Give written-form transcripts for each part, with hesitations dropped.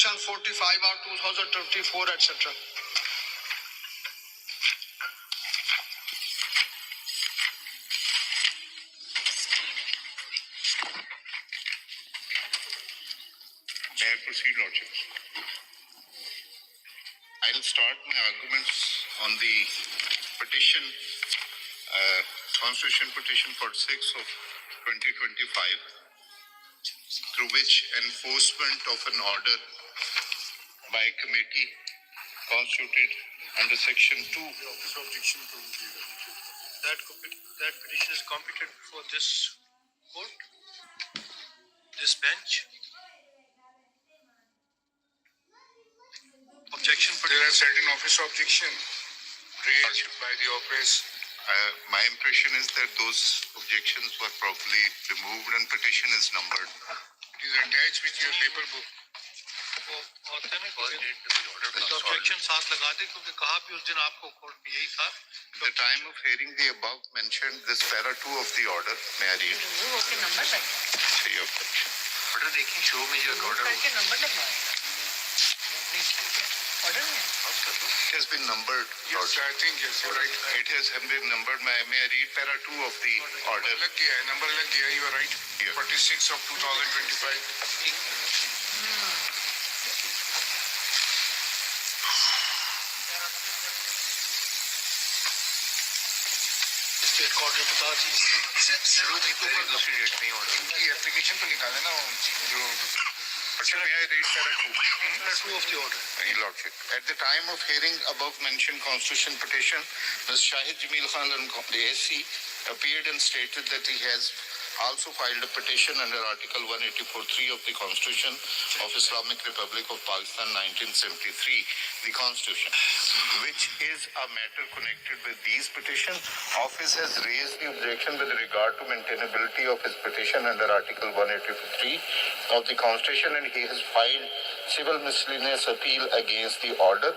Section 45/2024, etc. May I proceed, Lordships? I'll start my arguments on the petition, Constitution Petition 46 of 2025, through which enforcement of an order by a committee constituted under Section 2. That petition is competent for this court, this bench. Objection. There are certain office objections raised by the office. My impression is that those objections were properly removed and petition is numbered. It is attached with your paper book. Objection साथ लगा दे क्योंकि कहा भी उस दिन आपको court में यही था. At the time of hearing the above mentioned this para 2 of the order, may I read? Okay number लगा. Say your objection. ऑर्डर देखिए शो में जो ऑर्डर करके नंबर लगवा. ऑर्डर में It has been numbered. Yes, I think yes, you're right. It has been numbered. May I read para 2 of the order? लग गया है, number लग गया, you are right. Yeah. 46 of 2025. State court ने बता दी शुरू में पहले दूसरी डेट नहीं ऑर्डर इनकी एप्लीकेशन तो निकाले ना जो. May I read para 2? Two of the order. Your Lordship. At the time of hearing above mentioned constitution petition, Ms. Shahid Jamil Khan, the SC, appeared and stated that he has also filed a petition under Article 184(3) of the Constitution of Islamic Republic of Pakistan 1973, the Constitution, which is a matter connected with these petitions. Office has raised the objection with regard to maintainability of his petition under Article 183 of the Constitution, and he has filed civil miscellaneous appeal against the order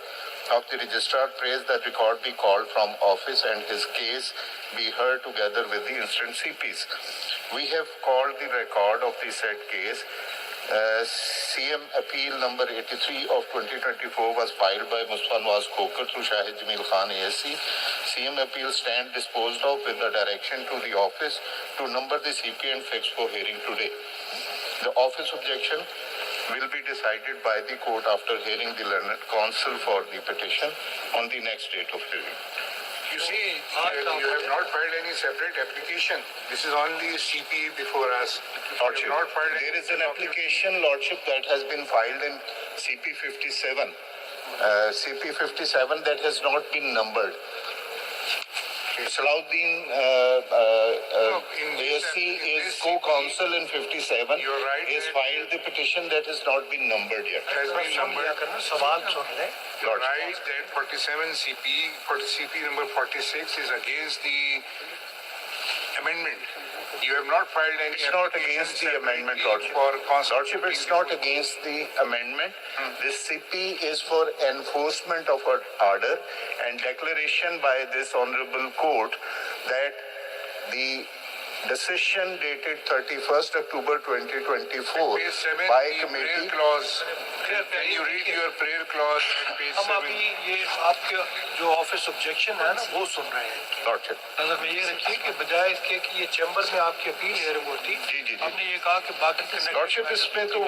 of the registrar. Prays that record be called from office and his case be heard together with the instant CPs. We have called the record of the said case. CM appeal number 83 of 2024 was filed by Mustafa Nawaz Khokar through Shahid Jamil Khan ASC. CM appeal stand disposed of with the direction to the office to number the CP and fix for hearing today. The office objection will be decided by the court after hearing the learned counsel for the petition on the next date of hearing. You see, you have not filed any separate application. This is only CP before us. Lordship, You have not filed there is an application, Lordship, that has been filed in CP 57. CP 57 that has not been numbered. Salahuddin ASC is co-counsel in 57. You're right. He has filed the petition that has not been numbered yet. Has been numbered. सवाल सुन ले. You're right that 47 CP number 46 is against the amendment. You have not filed any. It's not against the amendment, Lordship. Lordship, it's not against the amendment. This CP is for enforcement of an order and declaration by this honorable court that the decision dated 31st October 2024 Page 7, by the committee. prayer clause. Can you read your prayer clause at page हम 7? अभी ये आपके जो office objection है ना वो सुन रहे हैं. Lordship. नजर में ये रखिए कि बजाय इसके कि ये चैम्बर में आपकी अपील हेयरिंग होती, जी. हमने ये कहा कि बाकी लॉर्डशिप इसमें तो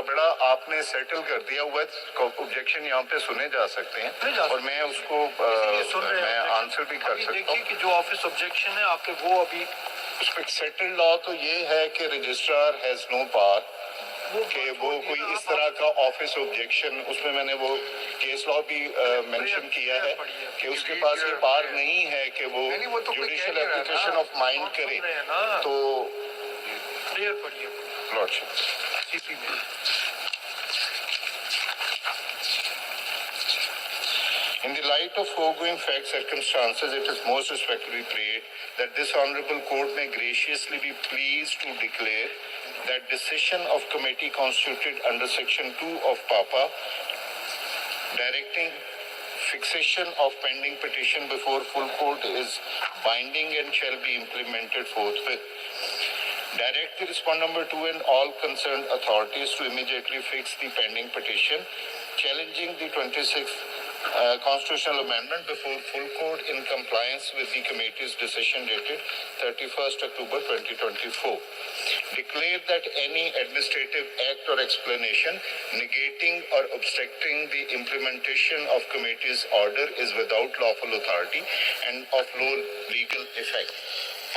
बड़ा आपने सेटल कर दिया हुआ है. ऑब्जेक्शन यहाँ पे सुने जा सकते हैं और मैं उसको मैं आंसर भी कर सकता हूँ. देखिए कि जो ऑफिस ऑब्जेक्शन है आपके वो अभी उसमें सेटल्ड लॉ तो ये है कि रजिस्ट्रार हैज नो पावर कि वो कोई इस तरह का ऑफिस ऑब्जेक्शन, उसमें मैंने वो केस लॉ भी मेंशन किया है कि उसके पास ये पावर नहीं है कि वो जुडिशियल एप्लीकेशन ऑफ माइंड करे. तो क्लियर पढ़िए लॉर्डशिप, सीपी में. in the light of foregoing facts circumstances, it is most respectfully prayed that this honorable court may graciously be pleased to declare that decision of committee constituted under section 2 of PAPA directing fixation of pending petition before full court is binding and shall be implemented forthwith. Direct the respondent number 2 and all concerned authorities to immediately fix the pending petition challenging the 26th constitutional amendment before full court in compliance with the committee's decision dated 31st October 2024. Declare that any administrative act or explanation negating or obstructing the implementation of committee's order is without lawful authority and of no legal effect.